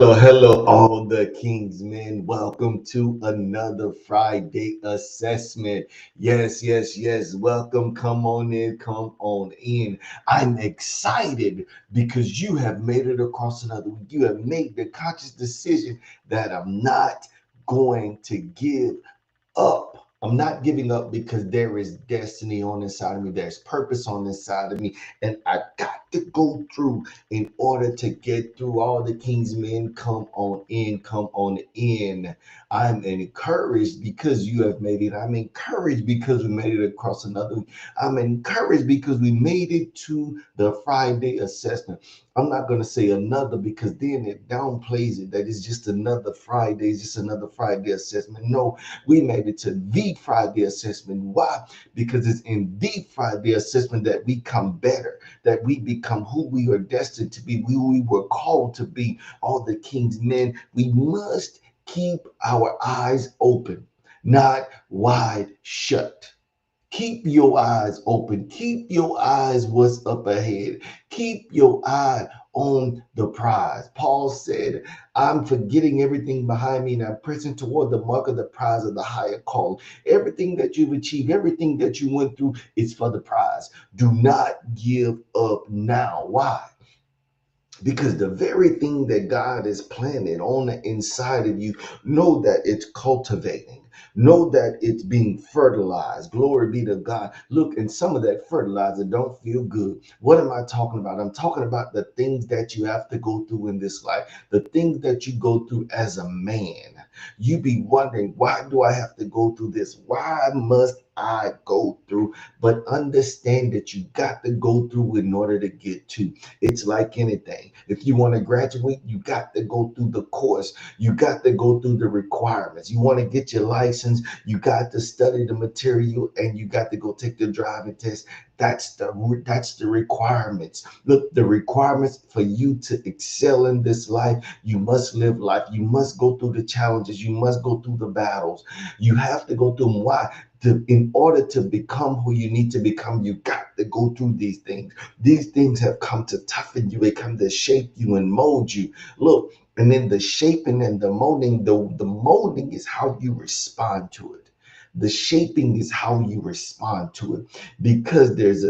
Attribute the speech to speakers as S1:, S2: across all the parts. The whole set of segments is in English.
S1: Hello, all the King's men. Welcome to another Friday assessment. Yes. Welcome. Come on in. Come on in. I'm excited because you have made it across another week. You have made the conscious decision that I'm not going to give up. I'm not giving up because there is destiny on the inside of me. There's purpose on the inside of me. And I got to go through in order to get through. All the King's men, come on in, come on in. I'm encouraged because you have made it. I'm encouraged because we made it across another week. I'm encouraged because we made it to the Friday assessment. I'm not going to say another because then it downplays it that it's just another Friday, it's just another Friday assessment. No, we made it to the Friday assessment. Why? Because it's in the Friday assessment that we come better, that we become who we are destined to be, who we were called to be. All the King's men, we must keep our eyes open, not wide shut. Keep your eyes open. Keep your eyes what's up ahead. Keep your eye on the prize. Paul said, I'm forgetting everything behind me and I'm pressing toward the mark of the prize of the higher call. Everything that you've achieved, everything that you went through is for the prize. Do not give up now. Why? Because the very thing that God is planting on the inside of you, know that it's cultivating. Know that it's being fertilized. Glory be to God. Look, and some of that fertilizer don't feel good. What am I talking about? I'm talking about the things that you have to go through in this life, the things that you go through as a man. You be wondering, why do I have to go through this? Why must I go through? But understand that you got to go through in order to get to. It's like anything. If you want to graduate, you got to go through the course. You got to go through the requirements. You want to get your license, you got to study the material and you got to go take the driving test. That's the requirements. Look, the requirements for you to excel in this life, you must live life. You must go through the challenges. You must go through the battles. You have to go through them. Why? In order to become who you need to become, you got to go through these things. These things have come to toughen you. They come to shape you and mold you. Look, and then the shaping and the molding is how you respond to it. The shaping is how you respond to it. Because there's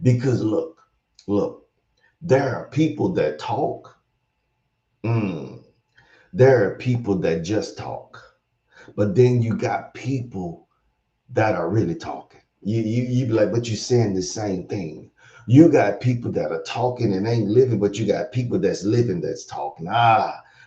S1: because look, there are people that talk. Mm, there are people that just talk. But then you got people that are really talking. You be like, but you saying the same thing. You got people that are talking and ain't living, but you got people that's living that's talking.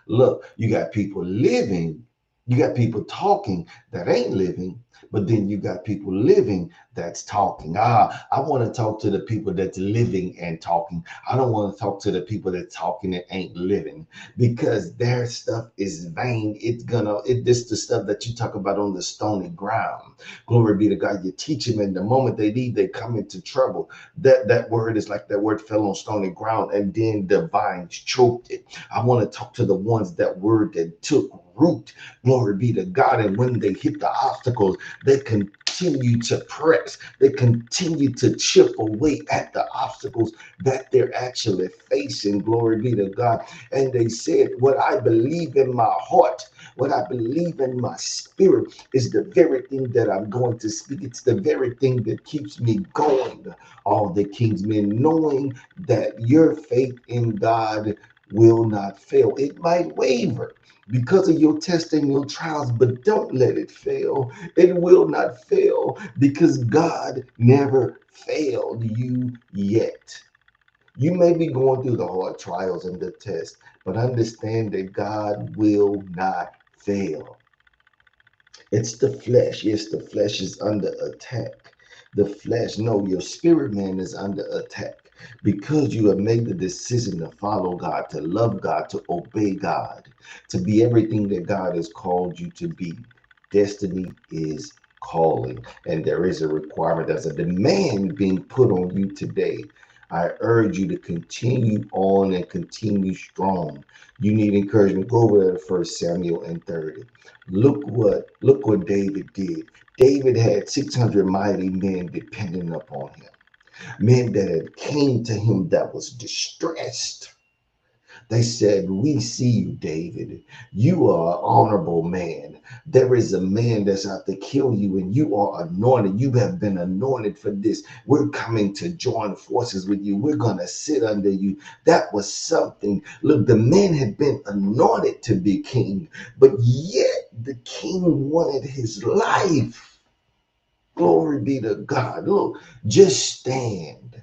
S1: Look, you got people living, you got people talking that ain't living, but then you got people living that's talking. I want to talk to the people that's living and talking. I don't want to talk to the people that's talking and ain't living because their stuff is vain. This the stuff that you talk about on the stony ground. Glory be to God. You teach them, and the moment they leave, they come into trouble. That word is like that word fell on stony ground, and then the vines choked it. I want to talk to the ones that word that took root. Glory be to God. And when they hit the obstacles, they continue to press. They continue to chip away at the obstacles that they're actually facing. Glory be to God. And they said, what I believe in my heart, what I believe in my spirit is the very thing that I'm going to speak. It's the very thing that keeps me going. All the King's men, knowing that your faith in God will not fail. It might waver because of your testing, your trials, but don't let it fail. It will not fail because God never failed you yet. You may be going through the hard trials and the tests, but understand that God will not fail. It's the flesh. Yes, the flesh is under attack. The flesh, no, your spirit man is under attack because you have made the decision to follow God, to love God, to obey God, to be everything that God has called you to be. Destiny is calling, and there is a requirement, there's a demand being put on you today. I urge you to continue on and continue strong. You need encouragement. Go over to 1 Samuel and 30. Look what David did. David had 600 mighty men depending upon him. Men that had came to him that was distressed. They said, "We see you, David. You are an honorable man. There is a man that's out to kill you, and you are anointed. You have been anointed for this. We're coming to join forces with you. We're going to sit under you." That was something. Look, the man had been anointed to be king, but yet the king wanted his life. Glory be to God. Look, just stand.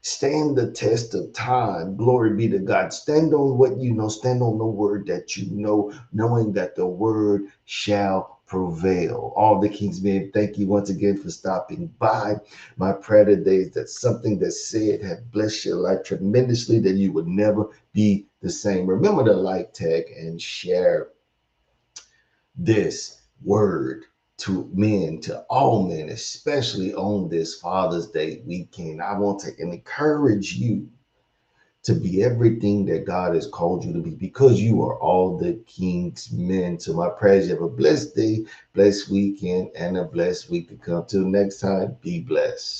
S1: Stand the test of time. Glory be to God. Stand on what you know. Stand on the word that you know, knowing that the word shall prevail. All the King's men, thank you once again for stopping by. My prayer today is that something that's said have blessed your life tremendously, that you would never be the same. Remember to like, tag, and share this word to men, to all men, especially on this Father's Day weekend. I want to encourage you to be everything that God has called you to be, because you are all the King's men. So my prayers, you have a blessed day, blessed weekend, and a blessed week to come. Till next time, be blessed.